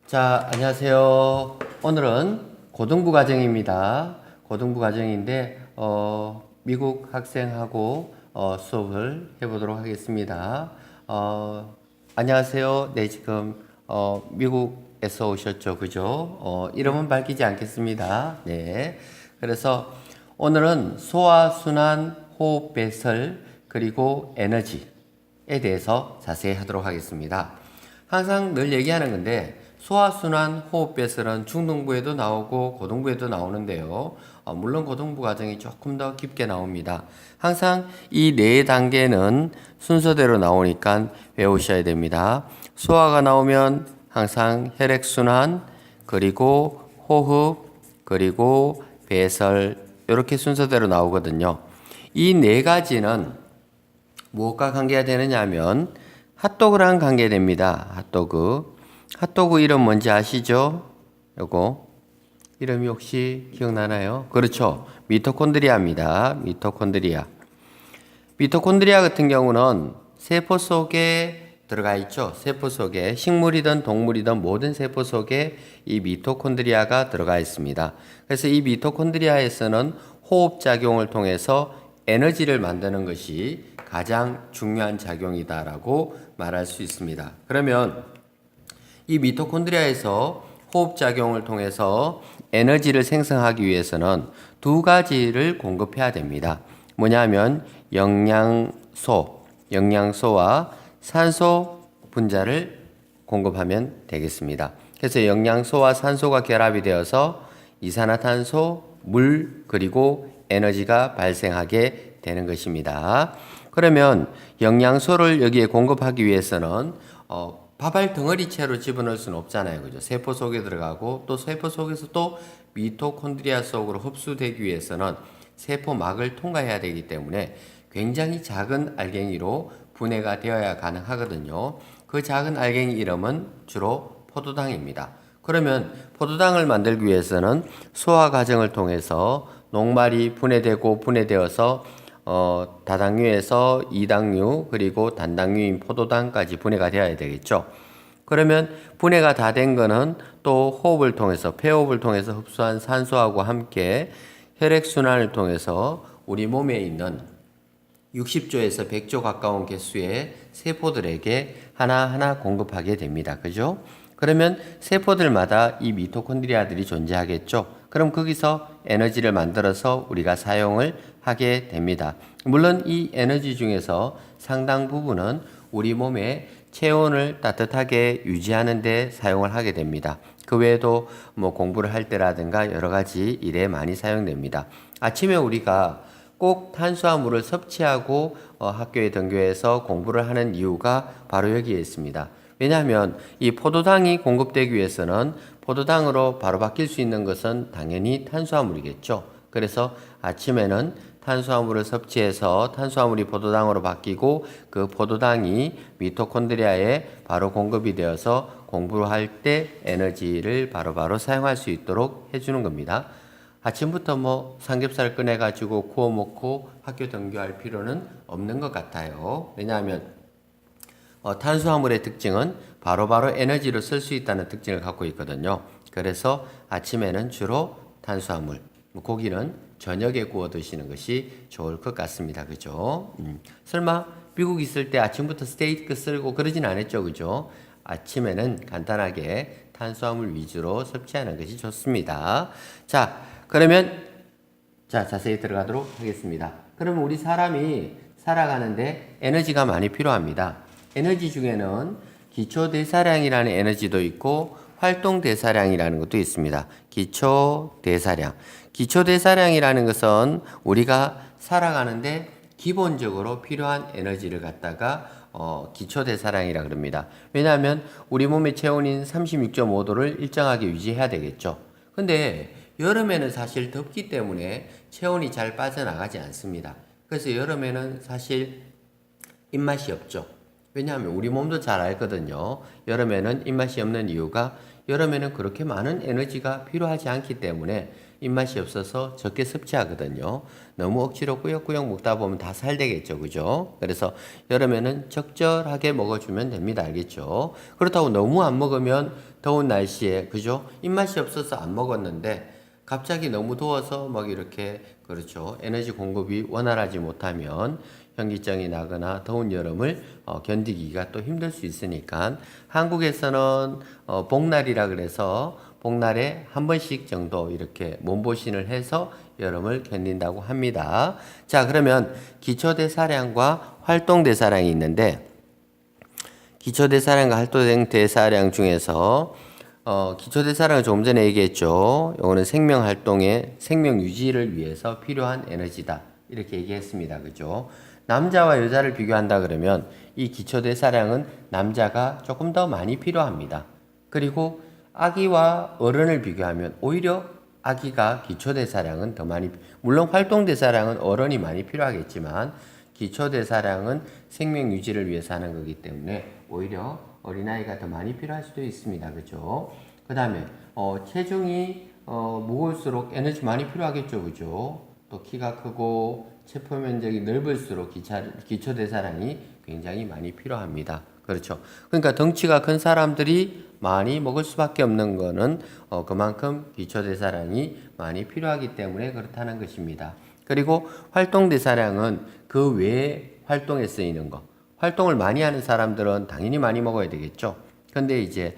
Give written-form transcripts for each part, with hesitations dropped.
자, 안녕하세요. 오늘은 고등부 과정입니다. 고등부 과정인데, 미국 학생하고 수업을 해보도록 하겠습니다. 안녕하세요. 네, 지금 미국에서 오셨죠, 그죠? 이름은 밝히지 않겠습니다. 네. 그래서 오늘은 소화, 순환, 호흡, 배설, 그리고 에너지에 대해서 자세히 하도록 하겠습니다. 항상 늘 얘기하는 건데, 소화순환, 호흡, 배설은 중등부에도 나오고 고등부에도 나오는데요. 물론 고등부 과정이 조금 더 깊게 나옵니다. 항상 이 네 단계는 순서대로 나오니까 외우셔야 됩니다. 소화가 나오면 항상 혈액순환, 그리고 호흡, 그리고 배설 이렇게 순서대로 나오거든요. 이 네 가지는 무엇과 관계가 되느냐 하면 핫도그랑 관계됩니다. 핫도그 이름 뭔지 아시죠? 요거 이름이 혹시 기억나나요? 그렇죠. 미토콘드리아입니다. 미토콘드리아 같은 경우는 세포 속에 들어가 있죠. 세포 속에 식물이든 동물이든 모든 세포 속에 이 미토콘드리아가 들어가 있습니다. 그래서 이 미토콘드리아에서는 호흡 작용을 통해서 에너지를 만드는 것이 가장 중요한 작용이다라고 말할 수 있습니다. 그러면 이 미토콘드리아에서 호흡작용을 통해서 에너지를 생성하기 위해서는 두 가지를 공급해야 됩니다. 뭐냐면 영양소와 산소 분자를 공급하면 되겠습니다. 그래서 영양소와 산소가 결합이 되어서 이산화탄소, 물, 그리고 에너지가 발생하게 되는 것입니다. 그러면 영양소를 여기에 공급하기 위해서는 밥알 덩어리채로 집어넣을 수는 없잖아요. 그죠? 세포 속에 들어가고 또 세포 속에서 또 미토콘드리아 속으로 흡수되기 위해서는 세포막을 통과해야 되기 때문에 굉장히 작은 알갱이로 분해가 되어야 가능하거든요. 그 작은 알갱이 이름은 주로 포도당입니다. 그러면 포도당을 만들기 위해서는 소화 과정을 통해서 녹말이 분해되어서 다당류에서 이당류 그리고 단당류인 포도당까지 분해가 되어야 되겠죠. 그러면 분해가 다 된 거는 또 호흡을 통해서 폐호흡을 통해서 흡수한 산소하고 함께 혈액순환을 통해서 우리 몸에 있는 60조에서 100조 가까운 개수의 세포들에게 하나하나 공급하게 됩니다. 그죠? 그러면 세포들마다 이 미토콘드리아들이 존재하겠죠. 그럼 거기서 에너지를 만들어서 우리가 사용을 하게 됩니다. 물론 이 에너지 중에서 상당 부분은 우리 몸의 체온을 따뜻하게 유지하는 데 사용을 하게 됩니다. 그 외에도 뭐 공부를 할 때라든가 여러 가지 일에 많이 사용됩니다. 아침에 우리가 꼭 탄수화물을 섭취하고 학교에 등교해서 공부를 하는 이유가 바로 여기에 있습니다. 왜냐하면 이 포도당이 공급되기 위해서는 포도당으로 바로 바뀔 수 있는 것은 당연히 탄수화물이겠죠. 그래서 아침에는 탄수화물을 섭취해서 탄수화물이 포도당으로 바뀌고 그 포도당이 미토콘드리아에 바로 공급이 되어서 공부를 할 때 에너지를 바로바로 사용할 수 있도록 해주는 겁니다. 아침부터 뭐 삼겹살 꺼내가지고 구워 먹고 학교 등교할 필요는 없는 것 같아요. 왜냐하면 탄수화물의 특징은 바로바로 에너지로 쓸 수 있다는 특징을 갖고 있거든요. 그래서 아침에는 주로 탄수화물, 고기는 저녁에 구워 드시는 것이 좋을 것 같습니다. 그죠? 설마 미국 있을 때 아침부터 스테이크 썰고 그러진 않았죠. 그죠? 아침에는 간단하게 탄수화물 위주로 섭취하는 것이 좋습니다. 자, 그러면 자세히 들어가도록 하겠습니다. 그러면 우리 사람이 살아가는데 에너지가 많이 필요합니다. 에너지 중에는 기초대사량이라는 에너지도 있고 활동대사량이라는 것도 있습니다. 기초대사량이라는 것은 우리가 살아가는데 기본적으로 필요한 에너지를 갖다가 기초대사량이라 그럽니다. 왜냐하면 우리 몸의 체온인 36.5도를 일정하게 유지해야 되겠죠. 근데 여름에는 사실 덥기 때문에 체온이 잘 빠져나가지 않습니다. 그래서 여름에는 사실 입맛이 없죠. 왜냐하면 우리 몸도 잘 알거든요. 여름에는 입맛이 없는 이유가 여름에는 그렇게 많은 에너지가 필요하지 않기 때문에 입맛이 없어서 적게 섭취하거든요. 너무 억지로 꾸역꾸역 먹다 보면 다 살되겠죠. 그죠? 그래서 여름에는 적절하게 먹어주면 됩니다. 알겠죠? 그렇다고 너무 안 먹으면 더운 날씨에 그죠? 입맛이 없어서 안 먹었는데 갑자기 너무 더워서 막 이렇게 그렇죠. 에너지 공급이 원활하지 못하면 현기증이 나거나 더운 여름을 견디기가 또 힘들 수 있으니까 한국에서는 복날이라 그래서 복날에 한 번씩 정도 이렇게 몸보신을 해서 여름을 견딘다고 합니다. 자, 그러면 기초대사량과 활동대사량이 있는데 기초대사량과 활동대사량 중에서 기초대사량을 조금 전에 얘기했죠. 이거는 생명활동의 생명 유지를 위해서 필요한 에너지다. 이렇게 얘기했습니다. 그죠? 남자와 여자를 비교한다 그러면 이 기초대사량은 남자가 조금 더 많이 필요합니다. 그리고 아기와 어른을 비교하면 오히려 아기가 기초대사량은 더 많이, 물론 활동대사량은 어른이 많이 필요하겠지만 기초대사량은 생명 유지를 위해서 하는 거기 때문에 오히려 어린아이가 더 많이 필요할 수도 있습니다. 그죠? 그 다음에 체중이 무거울수록 에너지 많이 필요하겠죠. 그죠? 또 키가 크고 체포 면적이 넓을수록 기초대사량이 굉장히 많이 필요합니다. 그렇죠? 그러니까 덩치가 큰 사람들이 많이 먹을 수밖에 없는 거는 그만큼 기초대사량이 많이 필요하기 때문에 그렇다는 것입니다. 그리고 활동대사량은 그 외에 활동에 쓰이는 거. 활동을 많이 하는 사람들은 당연히 많이 먹어야 되겠죠. 근데 이제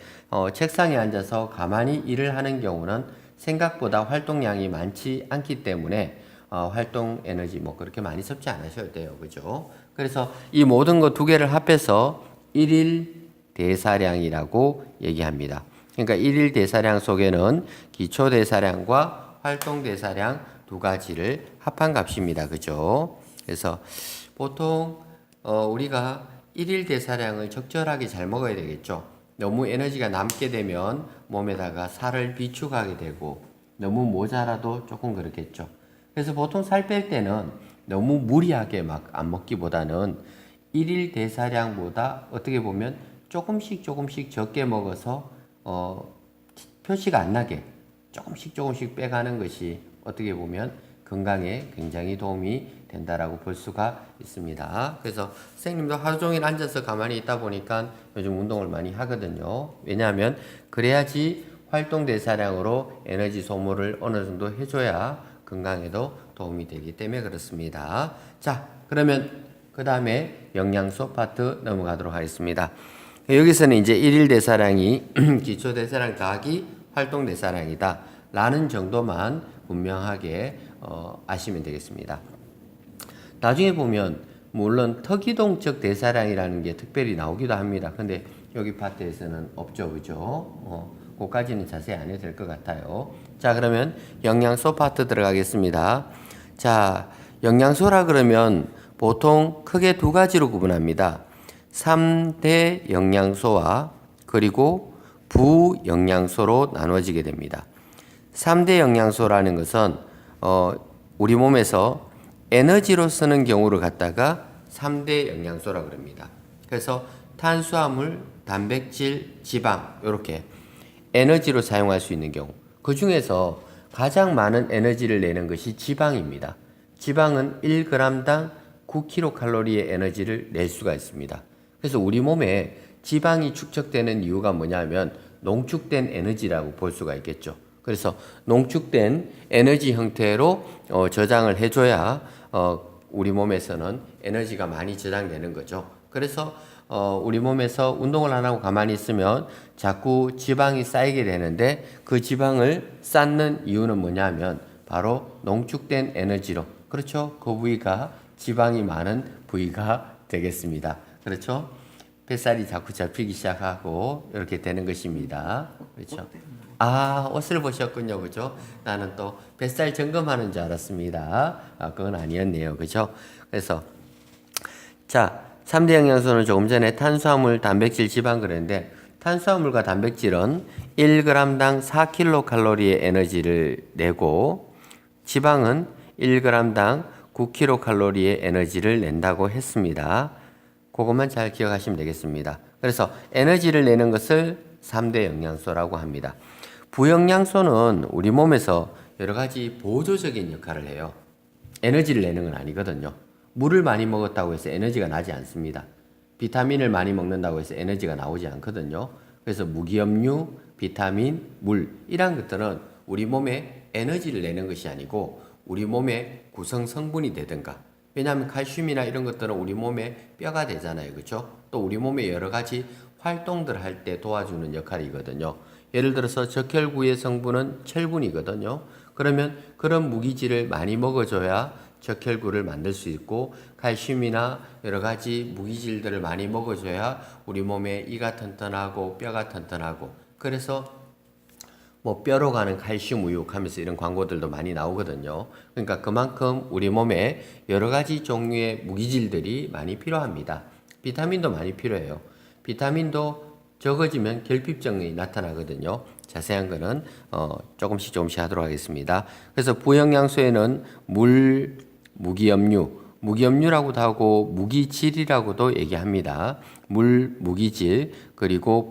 책상에 앉아서 가만히 일을 하는 경우는 생각보다 활동량이 많지 않기 때문에 활동 에너지 뭐 그렇게 많이 섭취 안 하셔도 돼요. 그죠? 그래서 이 모든 거 두 개를 합해서 일일 대사량이라고 얘기합니다. 그러니까 일일 대사량 속에는 기초 대사량과 활동 대사량 두 가지를 합한 값입니다. 그죠? 그래서 보통 우리가 일일 대사량을 적절하게 잘 먹어야 되겠죠. 너무 에너지가 남게 되면 몸에다가 살을 비축하게 되고 너무 모자라도 조금 그렇겠죠. 그래서 보통 살 뺄 때는 너무 무리하게 막 안 먹기보다는 일일 대사량보다 어떻게 보면 조금씩 적게 먹어서 표시가 안 나게 조금씩 빼가는 것이 어떻게 보면 건강에 굉장히 도움이 된다라고 볼 수가 있습니다. 그래서 선생님도 하루 종일 앉아서 가만히 있다 보니까 요즘 운동을 많이 하거든요. 왜냐하면 그래야지 활동 대사량으로 에너지 소모를 어느 정도 해줘야 건강에도 도움이 되기 때문에 그렇습니다. 자, 그러면 그 다음에 영양소 파트 넘어가도록 하겠습니다. 여기서는 이제 일일 대사량이 기초 대사량 더하기 활동 대사량이다 라는 정도만 분명하게 아시면 되겠습니다. 나중에 보면 물론特이동적 대사량이라는 게 특별히 나오기도 합니다. 근데 여기 파트에서는 없죠. 그죠? 그까지는 자세히 안 해도 될 것 같아요. 자, 그러면 영양소 파트 들어가겠습니다. 자, 영양소라 그러면 보통 크게 두 가지로 구분합니다. 3대 영양소와 그리고 부영양소로 나눠지게 됩니다. 3대 영양소라는 것은 우리 몸에서 에너지로 쓰는 경우를 갖다가 3대 영양소라고 합니다. 그래서 탄수화물, 단백질, 지방 이렇게 에너지로 사용할 수 있는 경우 그 중에서 가장 많은 에너지를 내는 것이 지방입니다. 지방은 1g당 9kcal의 에너지를 낼 수가 있습니다. 그래서 우리 몸에 지방이 축적되는 이유가 뭐냐면 농축된 에너지라고 볼 수가 있겠죠. 그래서 농축된 에너지 형태로 저장을 해줘야 우리 몸에서는 에너지가 많이 저장되는 거죠. 그래서 우리 몸에서 운동을 안 하고 가만히 있으면 자꾸 지방이 쌓이게 되는데 그 지방을 쌓는 이유는 뭐냐면 바로 농축된 에너지로 그렇죠. 그 부위가 지방이 많은 부위가 되겠습니다. 그렇죠. 뱃살이 자꾸 잡히기 시작하고 이렇게 되는 것입니다. 그렇죠. 아, 옷을 보셨군요. 그죠? 나는 또 뱃살 점검하는 줄 알았습니다. 그건 아니었네요. 그죠? 그래서 자, 3대 영양소는 조금 전에 탄수화물, 단백질, 지방 그랬는데 탄수화물과 단백질은 1g당 4kcal의 에너지를 내고 지방은 1g당 9kcal의 에너지를 낸다고 했습니다. 그것만 잘 기억하시면 되겠습니다. 그래서 에너지를 내는 것을 3대 영양소라고 합니다. 부영양소는 우리 몸에서 여러 가지 보조적인 역할을 해요. 에너지를 내는 건 아니거든요. 물을 많이 먹었다고 해서 에너지가 나지 않습니다. 비타민을 많이 먹는다고 해서 에너지가 나오지 않거든요. 그래서 무기염류, 비타민, 물 이런 것들은 우리 몸에 에너지를 내는 것이 아니고 우리 몸의 구성 성분이 되든가 왜냐하면 칼슘이나 이런 것들은 우리 몸에 뼈가 되잖아요. 그렇죠? 또 우리 몸에 여러 가지 활동들을 할 때 도와주는 역할이거든요. 예를 들어서 적혈구의 성분은 철분이거든요. 그러면 그런 무기질을 많이 먹어줘야 적혈구를 만들 수 있고 칼슘이나 여러 가지 무기질들을 많이 먹어줘야 우리 몸에 이가 튼튼하고 뼈가 튼튼하고 그래서 뭐 뼈로 가는 칼슘 우육 하면서 이런 광고들도 많이 나오거든요. 그러니까 그만큼 우리 몸에 여러 가지 종류의 무기질들이 많이 필요합니다. 비타민도 많이 필요해요. 비타민도 적어지면 결핍증이 나타나거든요. 자세한 거는 조금씩 하도록 하겠습니다. 그래서 부영양소에는 물, 무기염류라고도 하고 무기질이라고도 얘기합니다. 물, 무기질, 그리고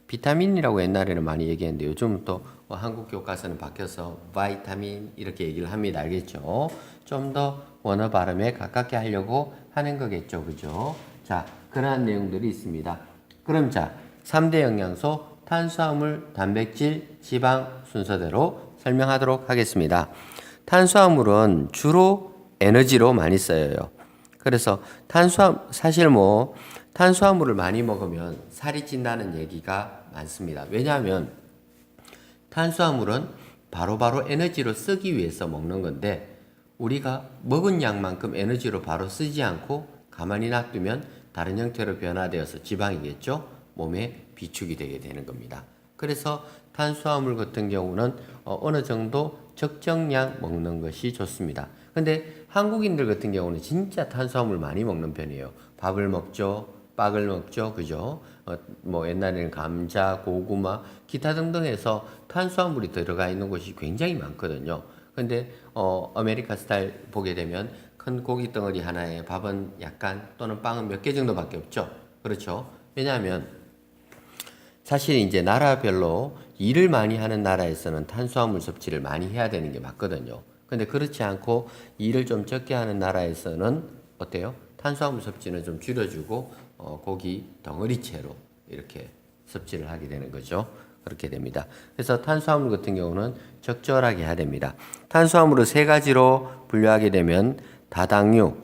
비타민이라고 옛날에는 많이 얘기했는데 요즘 또 한국 교과서는 바뀌어서 바이타민 이렇게 얘기를 합니다. 알겠죠? 좀 더 원어 발음에 가깝게 하려고 하는 거겠죠. 그죠? 자, 그러한 내용들이 있습니다. 그럼 자, 3대 영양소 탄수화물, 단백질, 지방 순서대로 설명하도록 하겠습니다. 탄수화물은 주로 에너지로 많이 쓰여요. 그래서 사실 탄수화물을 많이 먹으면 살이 찐다는 얘기가 많습니다. 왜냐하면 탄수화물은 바로바로 에너지로 쓰기 위해서 먹는 건데 우리가 먹은 양만큼 에너지로 바로 쓰지 않고 가만히 놔두면 다른 형태로 변화되어서 지방이겠죠? 몸에 비축이 되게 되는 겁니다. 그래서 탄수화물 같은 경우는 어느 정도 적정량 먹는 것이 좋습니다. 근데 한국인들 같은 경우는 진짜 탄수화물 많이 먹는 편이에요. 밥을 먹죠. 빵을 먹죠. 그죠? 뭐 옛날에는 감자, 고구마, 기타 등등 해서 탄수화물이 들어가 있는 것이 굉장히 많거든요. 근데 아메리카 스타일 보게 되면 큰 고기 덩어리 하나에 밥은 약간 또는 빵은 몇 개 정도밖에 없죠. 그렇죠? 왜냐하면 사실 이제 나라별로 일을 많이 하는 나라에서는 탄수화물 섭취를 많이 해야 되는 게 맞거든요. 근데 그렇지 않고 일을 좀 적게 하는 나라에서는 어때요? 탄수화물 섭취는 좀 줄여주고 고기 덩어리채로 이렇게 섭취를 하게 되는 거죠. 그렇게 됩니다. 그래서 탄수화물 같은 경우는 적절하게 해야 됩니다. 탄수화물을 세 가지로 분류하게 되면 다당류,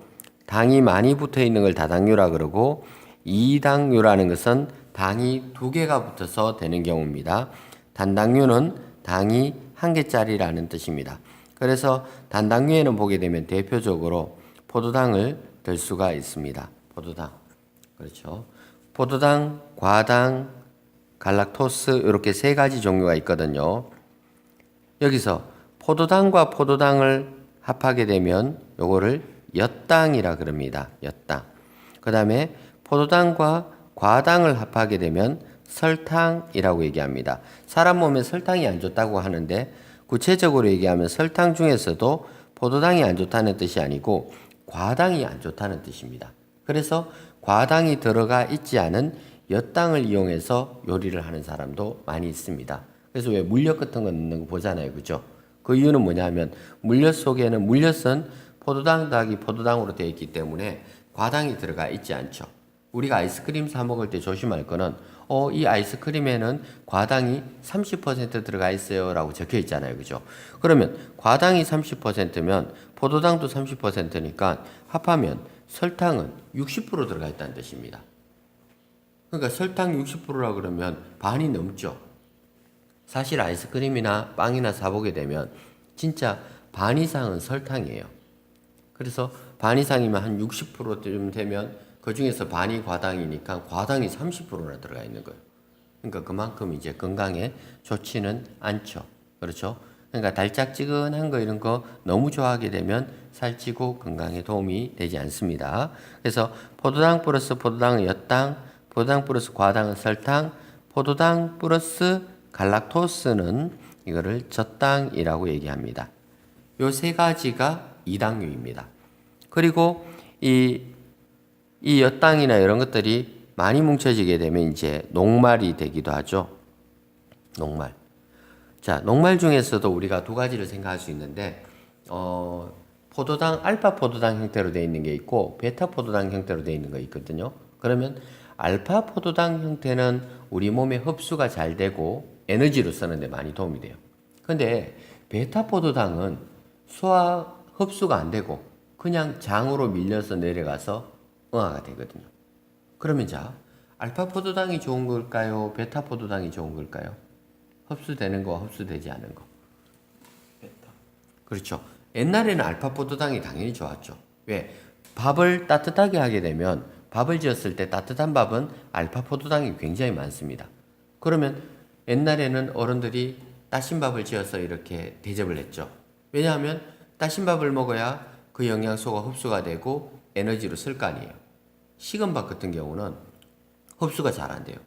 당이 많이 붙어 있는 걸 다당류라 그러고 이당류라는 것은 당이 두 개가 붙어서 되는 경우입니다. 단당류는 당이 한 개짜리라는 뜻입니다. 그래서 단당류에는 보게 되면 대표적으로 포도당을 들 수가 있습니다. 포도당. 그렇죠. 포도당, 과당, 갈락토스 이렇게 세 가지 종류가 있거든요. 여기서 포도당과 포도당을 합하게 되면 요거를 엿당이라 그럽니다. 엿당. 그다음에 포도당과 과당을 합하게 되면 설탕이라고 얘기합니다. 사람 몸에 설탕이 안 좋다고 하는데 구체적으로 얘기하면 설탕 중에서도 포도당이 안 좋다는 뜻이 아니고 과당이 안 좋다는 뜻입니다. 그래서 과당이 들어가 있지 않은 엿당을 이용해서 요리를 하는 사람도 많이 있습니다. 그래서 왜 물엿 같은 거 넣는 거 보잖아요. 그죠? 그 이유는 뭐냐면 물엿 속에는 물엿은 포도당 더하기 포도당으로 되어 있기 때문에 과당이 들어가 있지 않죠. 우리가 아이스크림 사 먹을 때 조심할 거는 이 아이스크림에는 과당이 30% 들어가 있어요 라고 적혀 있잖아요. 그죠? 그러면 과당이 30%면 포도당도 30%니까 합하면 설탕은 60% 들어가 있다는 뜻입니다. 그러니까 설탕 60%라 그러면 반이 넘죠. 사실 아이스크림이나 빵이나 사보게 되면 진짜 반 이상은 설탕이에요. 그래서 반 이상이면 한 60%쯤 되면 그 중에서 반이 과당이니까 과당이 30%나 들어가 있는 거예요. 그러니까 그만큼 이제 건강에 좋지는 않죠. 그렇죠? 그러니까 달짝지근한 거 이런 거 너무 좋아하게 되면 살찌고 건강에 도움이 되지 않습니다. 그래서 포도당 플러스 포도당은 엿당, 포도당 플러스 과당은 설탕, 포도당 플러스 갈락토스는 이거를 젖당이라고 얘기합니다. 요 세 가지가 이당류입니다. 그리고 이 엿당이나 이런 것들이 많이 뭉쳐지게 되면 이제 녹말이 되기도 하죠. 녹말. 자, 녹말 중에서도 우리가 두 가지를 생각할 수 있는데, 알파 포도당 형태로 되어 있는 게 있고, 베타 포도당 형태로 되어 있는 거 있거든요. 그러면 알파 포도당 형태는 우리 몸에 흡수가 잘 되고 에너지로 쓰는데 많이 도움이 돼요. 근데 베타 포도당은 소화 흡수가 안 되고 그냥 장으로 밀려서 내려가서 응아가 되거든요. 그러면 자, 알파 포도당이 좋은 걸까요? 베타 포도당이 좋은 걸까요? 흡수되는 거와 흡수되지 않은 거. 베타. 그렇죠. 옛날에는 알파 포도당이 당연히 좋았죠. 왜? 밥을 따뜻하게 하게 되면 밥을 지었을 때 따뜻한 밥은 알파 포도당이 굉장히 많습니다. 그러면 옛날에는 어른들이 따신 밥을 지어서 이렇게 대접을 했죠. 왜냐하면 따신 밥을 먹어야 그 영양소가 흡수가 되고 에너지로 쓸 거 아니에요. 식은 밥 같은 경우는 흡수가 잘 안 돼요.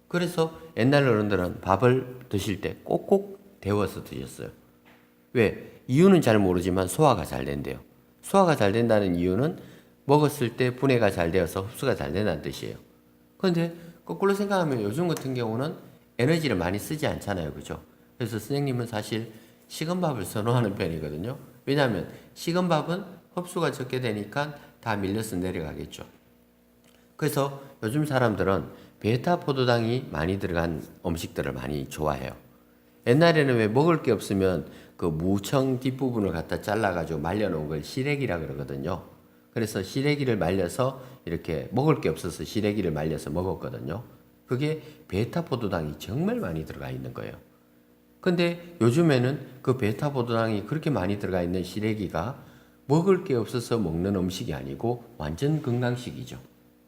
그래서 옛날 어른들은 밥을 드실 때 꼭꼭 데워서 드셨어요. 왜? 이유는 잘 모르지만 소화가 잘 된대요. 소화가 잘 된다는 이유는 먹었을 때 분해가 잘 되어서 흡수가 잘 된다는 뜻이에요. 그런데 거꾸로 생각하면 요즘 같은 경우는 에너지를 많이 쓰지 않잖아요. 그죠? 그래서 선생님은 사실 식은 밥을 선호하는 편이거든요. 왜냐하면 식은 밥은 흡수가 적게 되니까 다 밀려서 내려가겠죠. 그래서 요즘 사람들은 베타 포도당이 많이 들어간 음식들을 많이 좋아해요. 옛날에는 왜 먹을 게 없으면 그 무청 뒷부분을 갖다 잘라가지고 말려놓은 걸 시래기라 그러거든요. 그래서 시래기를 말려서 이렇게 먹을 게 없어서 시래기를 말려서 먹었거든요. 그게 베타 포도당이 정말 많이 들어가 있는 거예요. 근데 요즘에는 그 베타 포도당이 그렇게 많이 들어가 있는 시래기가 먹을 게 없어서 먹는 음식이 아니고 완전 건강식이죠.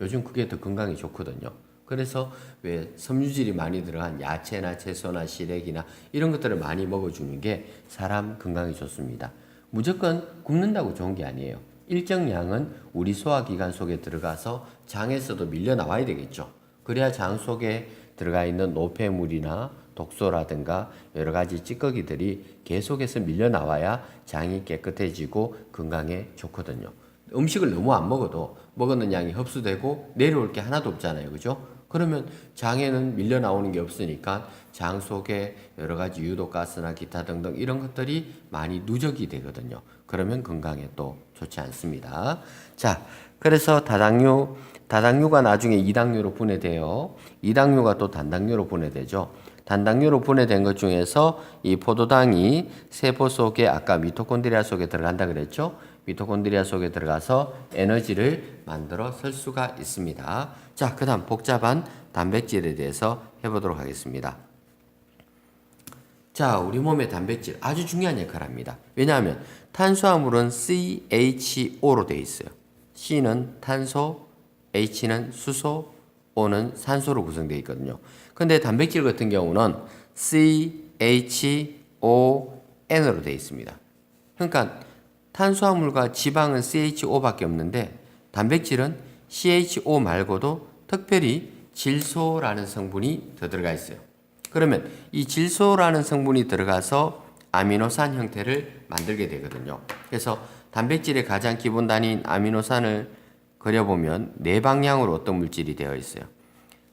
요즘 그게 더 건강에 좋거든요. 그래서 왜 섬유질이 많이 들어간 야채나 채소나 시래기나 이런 것들을 많이 먹어주는 게 사람 건강에 좋습니다. 무조건 굶는다고 좋은 게 아니에요. 일정 양은 우리 소화기관 속에 들어가서 장에서도 밀려 나와야 되겠죠. 그래야 장 속에 들어가 있는 노폐물이나 독소라든가 여러 가지 찌꺼기들이 계속해서 밀려 나와야 장이 깨끗해지고 건강에 좋거든요. 음식을 너무 안 먹어도 먹었는 양이 흡수되고 내려올 게 하나도 없잖아요. 그죠? 그러면 장에는 밀려 나오는 게 없으니까 장 속에 여러 가지 유독가스나 기타 등등 이런 것들이 많이 누적이 되거든요. 그러면 건강에 또 좋지 않습니다. 자, 그래서 다당류가 나중에 이당류로 분해돼요. 이당류가 또 단당류로 분해되죠. 단당류로 분해된 것 중에서 이 포도당이 세포 속에 아까 미토콘드리아 속에 들어간다 그랬죠. 미토콘드리아 속에 들어가서 에너지를 만들어 쓸 수가 있습니다. 자, 그 다음 복잡한 단백질에 대해서 해보도록 하겠습니다. 자, 우리 몸의 단백질 아주 중요한 역할을 합니다. 왜냐하면 탄수화물은 CHO로 되어 있어요. C는 탄소, H는 수소, O는 산소로 구성되어 있거든요. 근데 단백질 같은 경우는 CHON으로 되어 있습니다. 그러니까 탄수화물과 지방은 CHO밖에 없는데 단백질은 CHO 말고도 특별히 질소라는 성분이 더 들어가 있어요. 그러면 이 질소라는 성분이 들어가서 아미노산 형태를 만들게 되거든요. 그래서 단백질의 가장 기본 단위인 아미노산을 그려보면 네 방향으로 어떤 물질이 되어 있어요.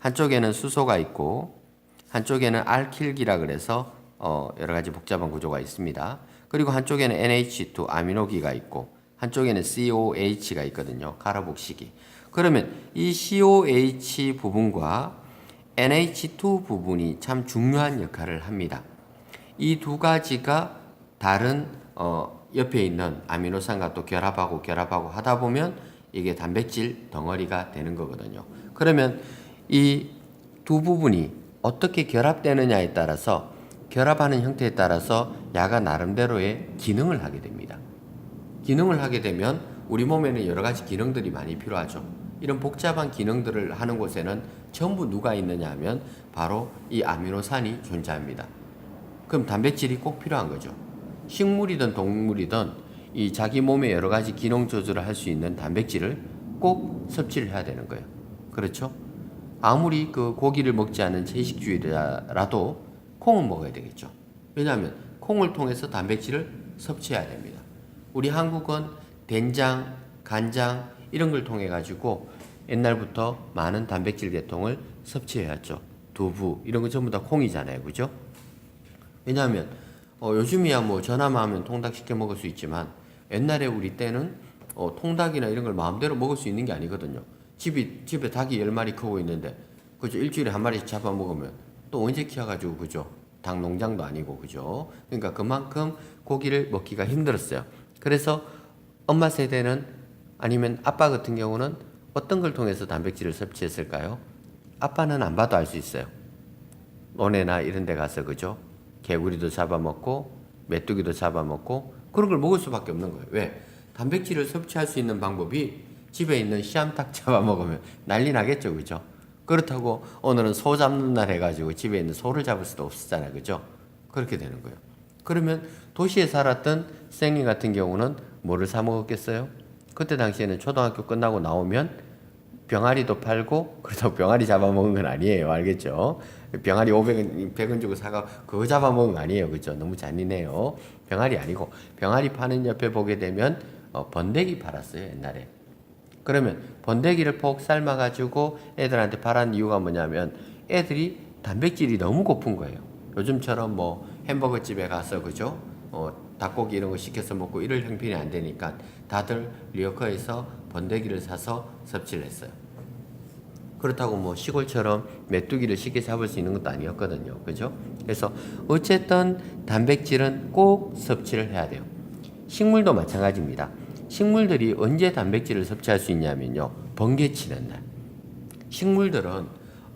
한쪽에는 수소가 있고 한쪽에는 알킬기라 그래서 여러 가지 복잡한 구조가 있습니다. 그리고 한쪽에는 NH2 아미노기가 있고 한쪽에는 COH가 있거든요. 가로복식이. 그러면 이 COH 부분과 NH2 부분이 참 중요한 역할을 합니다. 이 두 가지가 다른 옆에 있는 아미노산과 또 결합하고 하다 보면 이게 단백질 덩어리가 되는 거거든요. 그러면 이 두 부분이 어떻게 결합되느냐에 따라서 결합하는 형태에 따라서 야가 나름대로의 기능을 하게 됩니다. 기능을 하게 되면 우리 몸에는 여러 가지 기능들이 많이 필요하죠. 이런 복잡한 기능들을 하는 곳에는 전부 누가 있느냐 하면 바로 이 아미노산이 존재합니다. 그럼 단백질이 꼭 필요한 거죠. 식물이든 동물이든 이 자기 몸에 여러 가지 기능 조절을 할 수 있는 단백질을 꼭 섭취를 해야 되는 거예요. 그렇죠? 아무리 그 고기를 먹지 않는 채식주의자라도 콩은 먹어야 되겠죠. 왜냐하면 콩을 통해서 단백질을 섭취해야 됩니다. 우리 한국은 된장, 간장 이런 걸 통해 가지고 옛날부터 많은 단백질 계통을 섭취해왔죠. 두부 이런 거 전부 다 콩이잖아요. 그죠? 왜냐하면 요즘이야 뭐 전화만 하면 통닭 시켜 먹을 수 있지만 옛날에 우리 때는 통닭이나 이런 걸 마음대로 먹을 수 있는 게 아니거든요. 집에 닭이 10마리 크고 있는데, 그죠? 일주일에 한 마리씩 잡아먹으면 또 언제 키워가지고, 그죠? 닭 농장도 아니고, 그죠? 그러니까 그만큼 고기를 먹기가 힘들었어요. 그래서 엄마 세대는 아니면 아빠 같은 경우는 어떤 걸 통해서 단백질을 섭취했을까요? 아빠는 안 봐도 알 수 있어요. 논에나 이런 데 가서, 그죠? 개구리도 잡아먹고 메뚜기도 잡아먹고 그런 걸 먹을 수밖에 없는 거예요. 왜? 단백질을 섭취할 수 있는 방법이 집에 있는 씨암탉 잡아먹으면 난리 나겠죠, 그죠? 그렇다고 오늘은 소 잡는 날 해가지고 집에 있는 소를 잡을 수도 없었잖아요, 그죠? 그렇게 되는 거예요. 그러면 도시에 살았던 생님 같은 경우는 뭐를 사 먹었겠어요? 그때 당시에는 초등학교 끝나고 나오면 병아리도 팔고, 그렇다고 병아리 잡아먹은 건 아니에요, 알겠죠? 병아리 500원, 100원 주고 사가 그거 잡아먹은 거 아니에요, 그죠? 너무 잔인해요. 병아리 아니고, 병아리 파는 옆에 보게 되면 번데기 팔았어요, 옛날에. 그러면 번데기를 폭 삶아가지고 애들한테 팔은 이유가 뭐냐면 애들이 단백질이 너무 고픈 거예요. 요즘처럼 뭐 햄버거 집에 가서, 그죠? 닭고기 이런 거 시켜서 먹고 이럴 형편이 안 되니까 다들 리어커에서 번데기를 사서 섭취를 했어요. 그렇다고 뭐 시골처럼 메뚜기를 쉽게 잡을 수 있는 것도 아니었거든요. 그죠? 그래서 어쨌든 단백질은 꼭 섭취를 해야 돼요. 식물도 마찬가지입니다. 식물들이 언제 단백질을 섭취할 수 있냐면요, 번개 치는 날. 식물들은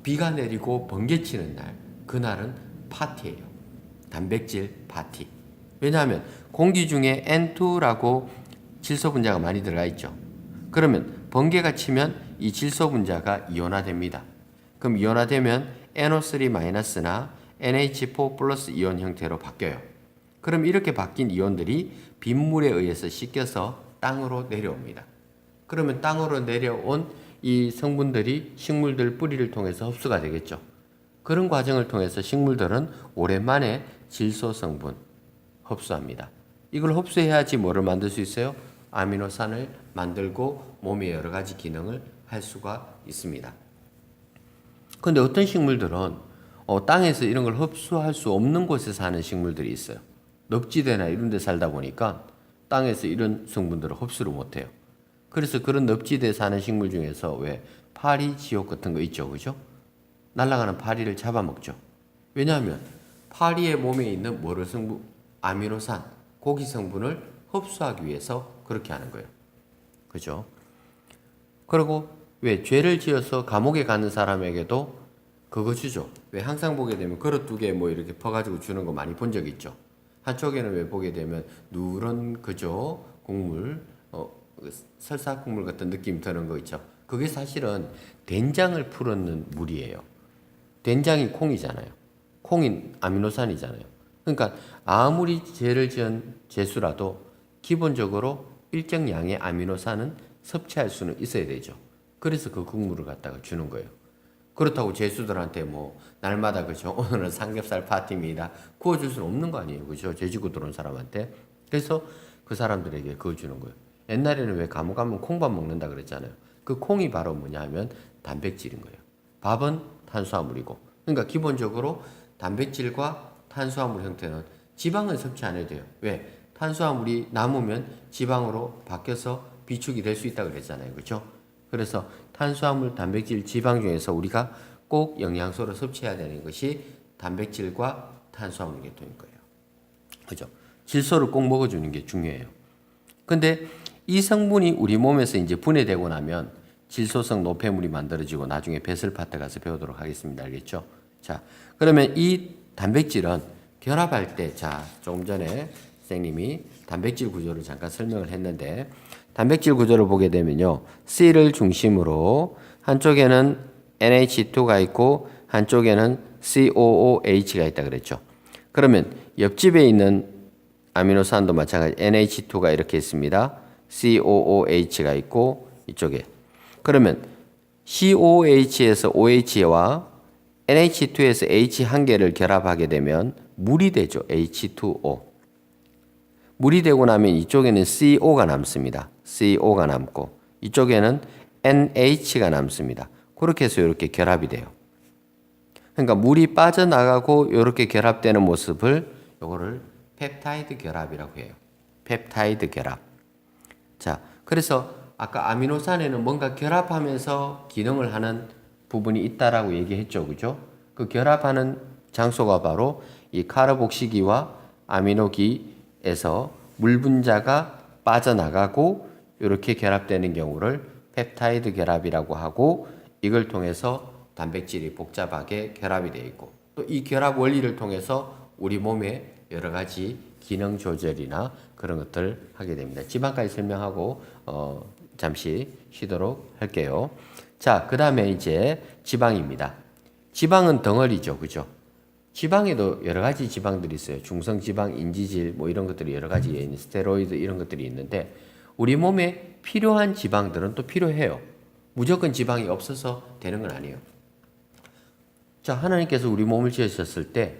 비가 내리고 번개 치는 날, 그날은 파티예요. 단백질 파티. 왜냐하면 공기 중에 N2라고 질소 분자가 많이 들어가 있죠. 그러면 번개가 치면 이 질소 분자가 이온화됩니다. 그럼 이온화되면 NO3-나 NH4 플러스 이온 형태로 바뀌어요. 그럼 이렇게 바뀐 이온들이 빗물에 의해서 씻겨서 땅으로 내려옵니다. 그러면 땅으로 내려온 이 성분들이 식물들 뿌리를 통해서 흡수가 되겠죠. 그런 과정을 통해서 식물들은 오랜만에 질소 성분 흡수합니다. 이걸 흡수해야지 뭐를 만들 수 있어요? 아미노산을 만들고 몸의 여러 가지 기능을 할 수가 있습니다. 그런데 어떤 식물들은 땅에서 이런 걸 흡수할 수 없는 곳에 사는 식물들이 있어요. 늪지대나 이런 데 살다 보니까 땅에서 이런 성분들을 흡수를 못해요. 그래서 그런 늪지대에 사는 식물 중에서 왜 파리, 지옥 같은 거 있죠, 그죠? 날아가는 파리를 잡아먹죠. 왜냐하면 파리의 몸에 있는 뭐를 성분, 아미노산, 고기 성분을 흡수하기 위해서 그렇게 하는 거예요. 그죠? 그리고 왜 죄를 지어서 감옥에 가는 사람에게도 그거 주죠. 왜 항상 보게 되면 그릇 2개 뭐 이렇게 퍼가지고 주는 거 많이 본 적 있죠. 한쪽에는 왜 보게 되면 누런 그죠 국물, 설사 국물 같은 느낌 드는 거 있죠. 그게 사실은 된장을 풀었는 물이에요. 된장이 콩이잖아요. 콩이 아미노산이잖아요. 그러니까 아무리 죄를 지은 죄수라도 기본적으로 일정 양의 아미노산은 섭취할 수는 있어야 되죠. 그래서 그 국물을 갖다가 주는 거예요. 그렇다고 죄수들한테 뭐 날마다, 그죠? 오늘은 삼겹살 파티입니다. 구워줄 수는 없는 거 아니에요, 그죠? 죄지고 들어온 사람한테. 그래서 그 사람들에게 그거 주는 거예요. 옛날에는 왜 감옥 가면 콩밥 먹는다 그랬잖아요. 그 콩이 바로 뭐냐 하면 단백질인 거예요. 밥은 탄수화물이고. 그러니까 기본적으로 단백질과 탄수화물 형태는 지방은 섭취 안 해도 돼요. 왜? 탄수화물이 남으면 지방으로 바뀌어서 비축이 될 수 있다 그랬잖아요, 그죠? 그래서 탄수화물, 단백질, 지방 중에서 우리가 꼭 영양소를 섭취해야 되는 것이 단백질과 탄수화물 계통일 거예요. 그죠? 질소를 꼭 먹어주는 게 중요해요. 근데 이 성분이 우리 몸에서 이제 분해되고 나면 질소성 노폐물이 만들어지고 나중에 배설파트 가서 배우도록 하겠습니다. 알겠죠? 자, 그러면 이 단백질은 결합할 때, 자, 조금 전에 선생님이 단백질 구조를 잠깐 설명을 했는데, 단백질 구조를 보게 되면요, C를 중심으로 한쪽에는 NH2가 있고 한쪽에는 COOH가 있다 그랬죠. 그러면 옆집에 있는 아미노산도 마찬가지 NH2가 이렇게 있습니다. COOH가 있고 이쪽에. 그러면 COOH에서 OH와 NH2에서 H 한 개를 결합하게 되면 물이 되죠. H2O. 물이 되고 나면 이쪽에는 CO가 남습니다. CO가 남고 이쪽에는 NH가 남습니다. 그렇게 해서 이렇게 결합이 돼요. 그러니까 물이 빠져나가고 이렇게 결합되는 모습을 요거를 펩타이드 결합이라고 해요. 펩타이드 결합. 자, 그래서 아까 아미노산에는 뭔가 결합하면서 기능을 하는 부분이 있다라고 얘기했죠. 그죠? 그 결합하는 장소가 바로 이 카르복시기와 아미노기에서 물 분자가 빠져나가고 이렇게 결합되는 경우를 펩타이드 결합이라고 하고, 이걸 통해서 단백질이 복잡하게 결합이 되어 있고, 또 이 결합 원리를 통해서 우리 몸의 여러 가지 기능 조절이나 그런 것들을 하게 됩니다. 지방까지 설명하고 잠시 쉬도록 할게요. 자, 그 다음에 이제 지방입니다. 지방은 덩어리죠. 그죠? 지방에도 여러 가지 지방들이 있어요. 중성지방, 인지질, 뭐 이런 것들이 여러 가지 있는 스테로이드 이런 것들이 있는데, 우리 몸에 필요한 지방들은 또 필요해요. 무조건 지방이 없어서 되는 건 아니에요. 자, 하나님께서 우리 몸을 지으셨을 때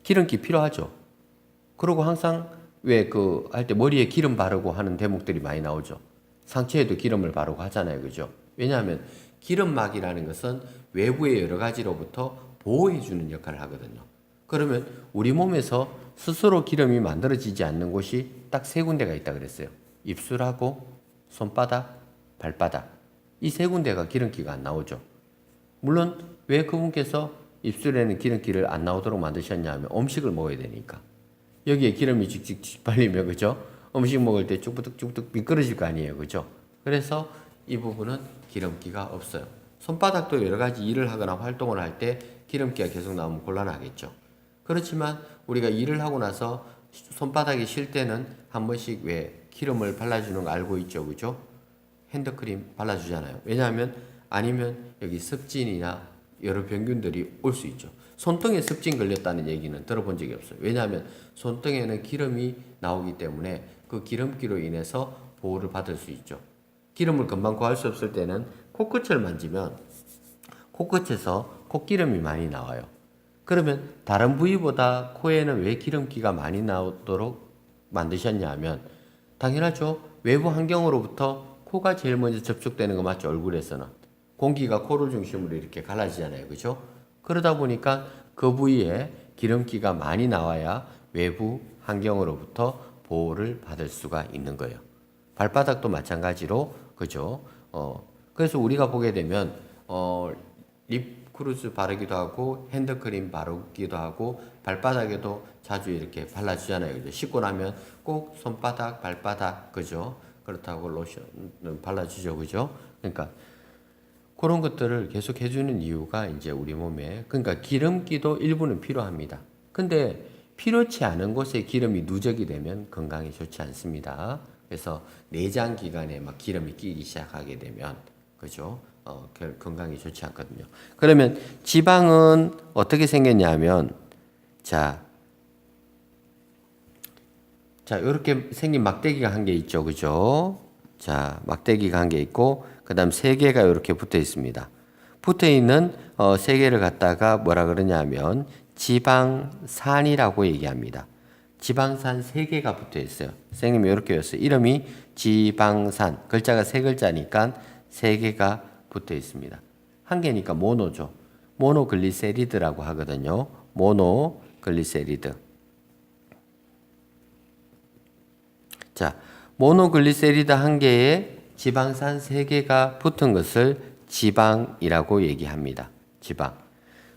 기름기 필요하죠. 그리고 항상 왜 할 때 머리에 기름 바르고 하는 대목들이 많이 나오죠. 상처에도 기름을 바르고 하잖아요. 그죠? 왜냐하면 기름막이라는 것은 외부의 여러 가지로부터 보호해주는 역할을 하거든요. 그러면 우리 몸에서 스스로 기름이 만들어지지 않는 곳이 딱 세 군데가 있다 그랬어요. 입술하고 손바닥, 발바닥. 이 세 군데가 기름기가 안 나오죠. 물론 왜 그분께서 입술에는 기름기를 안 나오도록 만드셨냐 하면 음식을 먹어야 되니까. 여기에 기름이 직직 발리면, 그죠? 음식 먹을 때 쭉부뚝쭉부뚝 미끄러질 거 아니에요. 그죠? 그래서 이 부분은 기름기가 없어요. 손바닥도 여러 가지 일을 하거나 활동을 할 때 기름기가 계속 나오면 곤란하겠죠. 그렇지만 우리가 일을 하고 나서 손바닥이 쉴 때는 한 번씩 왜 기름을 발라주는 거 알고 있죠. 그죠? 핸드크림 발라주잖아요. 왜냐하면 아니면 여기 습진이나 여러 병균들이 올 수 있죠. 손등에 습진 걸렸다는 얘기는 들어본 적이 없어요. 왜냐하면 손등에는 기름이 나오기 때문에 그 기름기로 인해서 보호를 받을 수 있죠. 기름을 금방 구할 수 없을 때는 코끝을 만지면 코끝에서 콧기름이 많이 나와요. 그러면 다른 부위보다 코에는 왜 기름기가 많이 나오도록 만드셨냐 하면, 당연하죠. 외부 환경으로부터 코가 제일 먼저 접촉되는 거 맞죠? 얼굴에서는. 공기가 코를 중심으로 이렇게 갈라지잖아요. 그죠? 그러다 보니까 그 부위에 기름기가 많이 나와야 외부 환경으로부터 보호를 받을 수가 있는 거예요. 발바닥도 마찬가지로, 그죠? 그래서 우리가 보게 되면, 립크루즈 바르기도 하고, 핸드크림 바르기도 하고, 발바닥에도 자주 이렇게 발라주잖아요. 그죠? 씻고 나면 꼭 손바닥, 발바닥, 그죠? 그렇다고 로션 발라주죠. 그죠? 그러니까, 그런 것들을 계속 해주는 이유가 이제 우리 몸에, 그러니까 기름기도 일부는 필요합니다. 근데 필요치 않은 곳에 기름이 누적이 되면 건강에 좋지 않습니다. 그래서 내장 기관에 막 기름이 끼기 시작하게 되면, 그죠? 건강에 좋지 않거든요. 그러면 지방은 어떻게 생겼냐면, 자, 이렇게 생긴 막대기가 한 개 있죠. 그죠? 자, 막대기가 한 개 있고, 그 다음 세 개가 이렇게 붙어 있습니다. 붙어 있는 세 개를 갖다가 뭐라 그러냐면 지방산이라고 얘기합니다. 지방산 세 개가 붙어 있어요. 선생님이 이렇게 외웠어요. 이름이 지방산. 글자가 세 글자니까 세 개가 붙어 있습니다. 한 개니까 모노죠. 모노글리세리드라고 하거든요. 모노글리세리드. 자, 모노글리세리드 한 개에 지방산 3개가 붙은 것을 지방이라고 얘기합니다. 지방.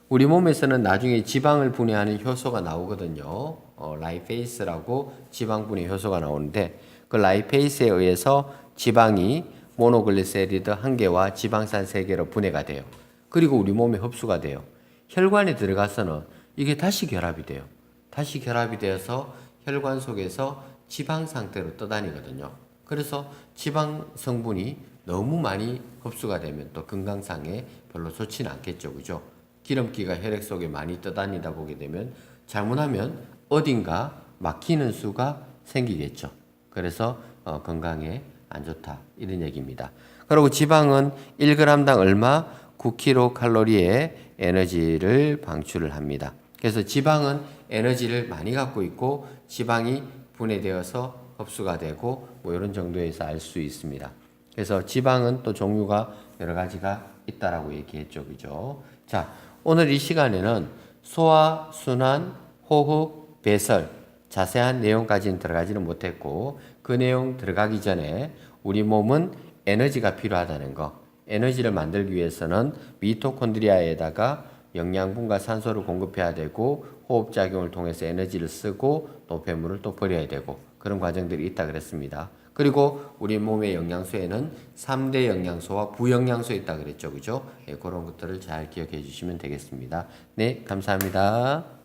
우리 몸에서는 나중에 지방을 분해하는 효소가 나오거든요. 라이페이스라고 지방 분해 효소가 나오는데, 그 라이페이스에 의해서 지방이 모노글리세리드 한 개와 지방산 3개로 분해가 돼요. 그리고 우리 몸에 흡수가 돼요. 혈관에 들어가서는 이게 다시 결합이 돼요. 다시 결합이 되어서 혈관 속에서 지방 상태로 떠다니거든요. 그래서 지방 성분이 너무 많이 흡수가 되면 또 건강상에 별로 좋지는 않겠죠. 그죠? 기름기가 혈액 속에 많이 떠다니다 보게 되면 잘못하면 어딘가 막히는 수가 생기겠죠. 그래서 건강에 안 좋다. 이런 얘기입니다. 그리고 지방은 1g당 얼마? 9kcal의 에너지를 방출을 합니다. 그래서 지방은 에너지를 많이 갖고 있고, 지방이 분해되어서 흡수가 되고, 뭐 이런 정도에서 알 수 있습니다. 그래서 지방은 또 종류가 여러 가지가 있다라고 얘기했죠. 그죠? 자, 오늘 이 시간에는 소화, 순환, 호흡, 배설, 자세한 내용까지는 들어가지는 못했고, 그 내용 들어가기 전에 우리 몸은 에너지가 필요하다는 거. 에너지를 만들기 위해서는 미토콘드리아에다가 영양분과 산소를 공급해야 되고 호흡작용을 통해서 에너지를 쓰고 노폐물을 또 버려야 되고 그런 과정들이 있다 그랬습니다. 그리고 우리 몸의 영양소에는 3대 영양소와 부영양소 있다 그랬죠. 그죠? 예, 그런 것들을 잘 기억해 주시면 되겠습니다. 네, 감사합니다.